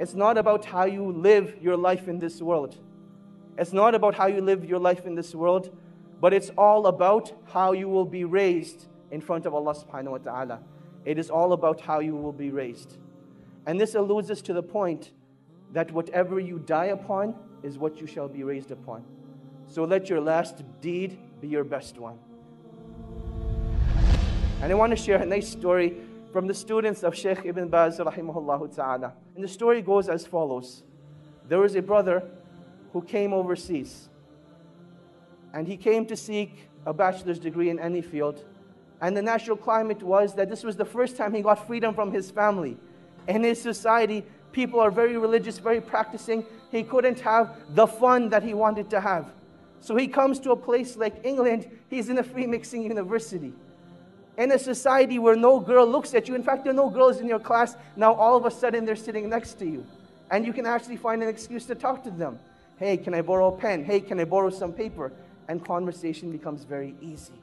It's not about how you live your life in this world. It's not about how you live your life in this world, but it's all about how you will be raised in front of Allah subhanahu wa ta'ala. It is all about how you will be raised. And this alludes us to the point that whatever you die upon is what you shall be raised upon. So let your last deed be your best one. And I want to share a nice story from the students of Shaykh Ibn Baz rahimahullah ta'ala. And the story goes as follows. There was a brother who came overseas. And he came to seek a bachelor's degree in any field. And the natural climate was that this was the first time he got freedom from his family. In his society, people are very religious, very practicing. He couldn't have the fun that he wanted to have. So he comes to a place like England. He's in a free mixing university. In a society where no girl looks at you. In fact, there are no girls in your class. Now all of a sudden they're sitting next to you. And you can actually find an excuse to talk to them. Hey, can I borrow a pen? Hey, can I borrow some paper? And conversation becomes very easy.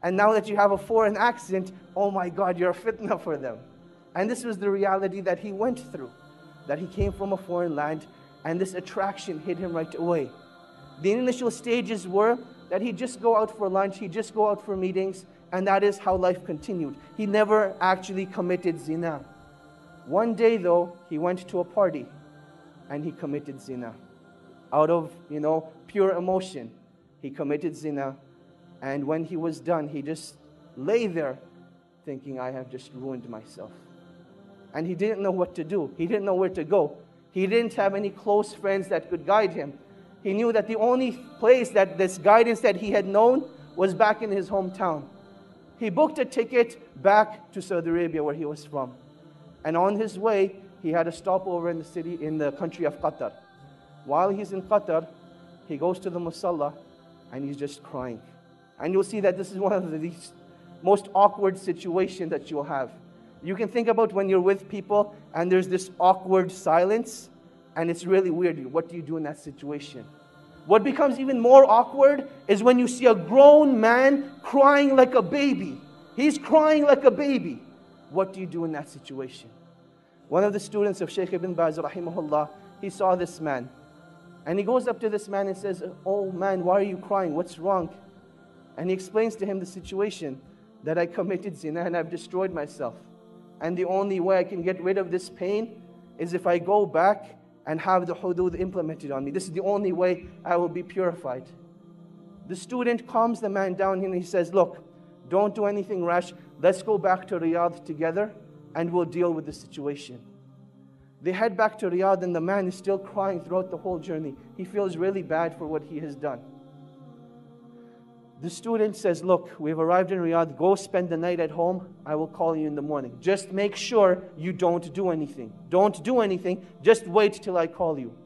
And now that you have a foreign accent, oh my God, you're a fitna for them. And this was the reality that he went through. That he came from a foreign land and this attraction hit him right away. The initial stages were that he'd just go out for lunch, he'd just go out for meetings, and that is how life continued. He never actually committed zina. One day though, he went to a party and he committed zina. Out of, pure emotion, he committed zina. And when he was done, he just lay there thinking, I have just ruined myself. And he didn't know what to do. He didn't know where to go. He didn't have any close friends that could guide him. He knew that the only place that this guidance that he had known was back in his hometown. He booked a ticket back to Saudi Arabia where he was from. And on his way, he had a stopover in the country of Qatar. While he's in Qatar, he goes to the musalla and he's just crying. And you'll see that this is one of the most awkward situations that you'll have. You can think about when you're with people and there's this awkward silence and it's really weird. What do you do in that situation? What becomes even more awkward is when you see a grown man crying like a baby. He's crying like a baby. What do you do in that situation? One of the students of Shaykh Ibn Baz rahimahullah, he saw this man. And he goes up to this man and says, oh man, why are you crying? What's wrong? And he explains to him the situation, that I committed zina and I've destroyed myself. And the only way I can get rid of this pain is if I go back and have the hudud implemented on me. This is the only way I will be purified. The student calms the man down and he says, look, don't do anything rash. Let's go back to Riyadh together and we'll deal with the situation. They head back to Riyadh and the man is still crying throughout the whole journey. He feels really bad for what he has done. The student says, look, we've arrived in Riyadh. Go spend the night at home. I will call you in the morning. Just make sure you don't do anything. Don't do anything. Just wait till I call you.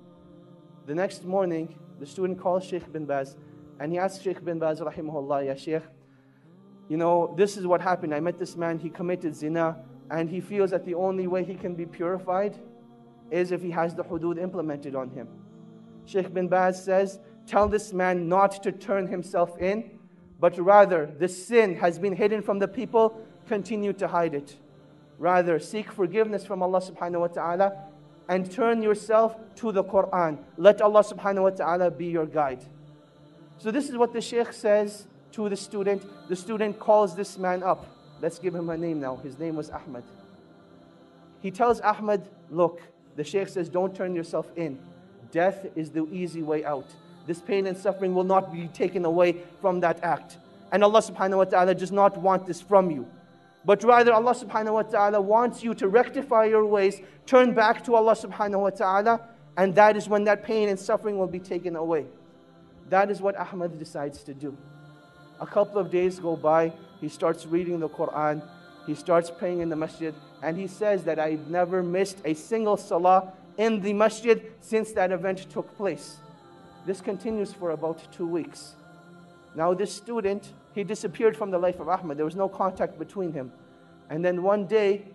The next morning, the student calls Shaykh bin Baz and he asks Shaykh bin Baz, rahimahullah, ya Shaykh, this is what happened. I met this man, he committed zina, and he feels that the only way he can be purified is if he has the hudud implemented on him. Shaykh bin Baz says, tell this man not to turn himself in, but rather the sin has been hidden from the people, continue to hide it. Rather, seek forgiveness from Allah subhanahu wa ta'ala and turn yourself to the Quran. Let Allah subhanahu wa ta'ala be your guide. So this is what the Shaykh says to the student. The student calls this man up. Let's give him a name now. His name was Ahmed. He tells Ahmed, look, the Shaykh says, don't turn yourself in. Death is the easy way out. This pain and suffering will not be taken away from that act. And Allah subhanahu wa ta'ala does not want this from you. But rather Allah subhanahu wa ta'ala wants you to rectify your ways, turn back to Allah subhanahu wa ta'ala, and that is when that pain and suffering will be taken away. That is what Ahmed decides to do. A couple of days go by, he starts reading the Quran, he starts praying in the masjid, and he says that I've never missed a single salah in the masjid since that event took place. This continues for about 2 weeks. Now this student, he disappeared from the life of Ahmed. There was no contact between him. And then one day,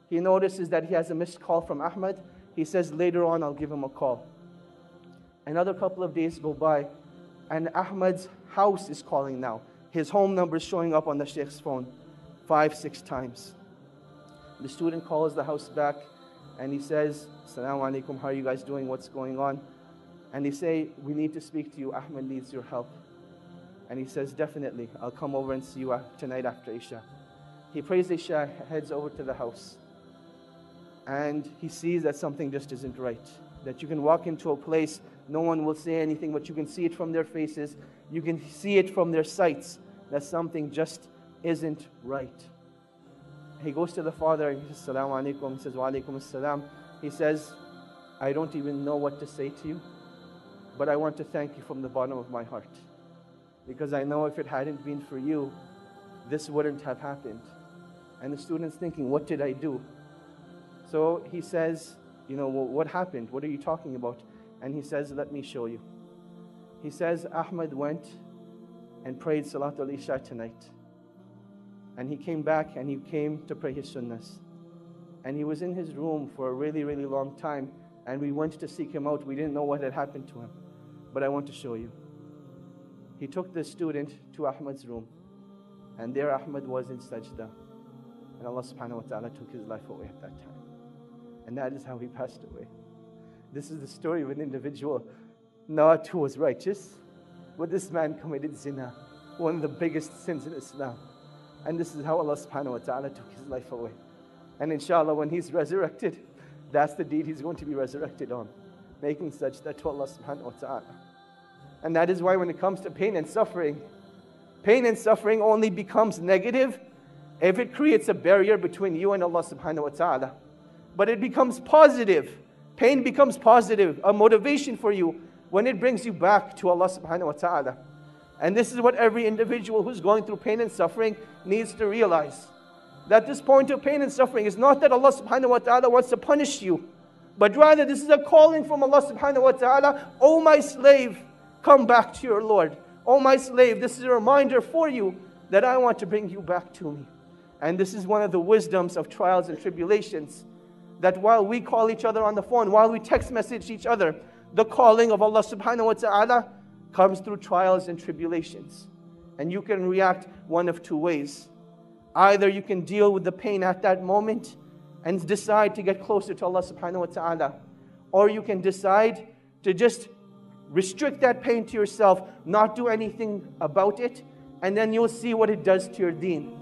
he notices that he has a missed call from Ahmed. He says, later on, I'll give him a call. Another couple of days go by, and Ahmed's house is calling now. His home number is showing up on the Shaykh's phone 5, 6 times. The student calls the house back, And he says, Assalamu alaikum, how are you guys doing? What's going on? And they say, we need to speak to you. Ahmed needs your help. And he says, definitely, I'll come over and see you tonight after Isha. He prays Isha, heads over to the house. And he sees that something just isn't right. That you can walk into a place, no one will say anything, but you can see it from their faces. You can see it from their sights, that something just isn't right. He goes to the father and he says, Assalamu alaikum. He says, Wa alaikum assalam. He says, I don't even know what to say to you, but I want to thank you from the bottom of my heart. Because I know if it hadn't been for you, this wouldn't have happened. And the student's thinking, what did I do? So he says, well, what happened? What are you talking about? And he says, let me show you. He says, Ahmed went and prayed Salatul Isha tonight. And he came back and he came to pray his sunnahs. And he was in his room for a really, really long time. And we went to seek him out. We didn't know what had happened to him. But I want to show you. He took the student to Ahmed's room. And there Ahmed was in sajda. And Allah subhanahu wa ta'ala took his life away at that time. And that is how he passed away. This is the story of an individual, not who was righteous, but this man committed ZINAA, one of the biggest sins in Islam. And this is how Allah subhanahu wa ta'ala took his life away. And inshallah, when he's resurrected, that's the deed he's going to be resurrected on, making sajda to Allah subhanahu wa ta'ala. And that is why when it comes to pain and suffering only becomes negative if it creates a barrier between you and Allah subhanahu wa ta'ala. But it becomes positive. Pain becomes positive, a motivation for you when it brings you back to Allah subhanahu wa ta'ala. And this is what every individual who's going through pain and suffering needs to realize. That this point of pain and suffering is not that Allah subhanahu wa ta'ala wants to punish you, but rather this is a calling from Allah subhanahu wa ta'ala. Oh my slave, come back to your Lord. Oh my slave, this is a reminder for you that I want to bring you back to me. And this is one of the wisdoms of trials and tribulations. That while we call each other on the phone, while we text message each other, the calling of Allah subhanahu wa ta'ala comes through trials and tribulations. And you can react one of two ways. Either you can deal with the pain at that moment and decide to get closer to Allah subhanahu wa ta'ala. Or you can decide to just restrict that pain to yourself, not do anything about it, and then you'll see what it does to your deen.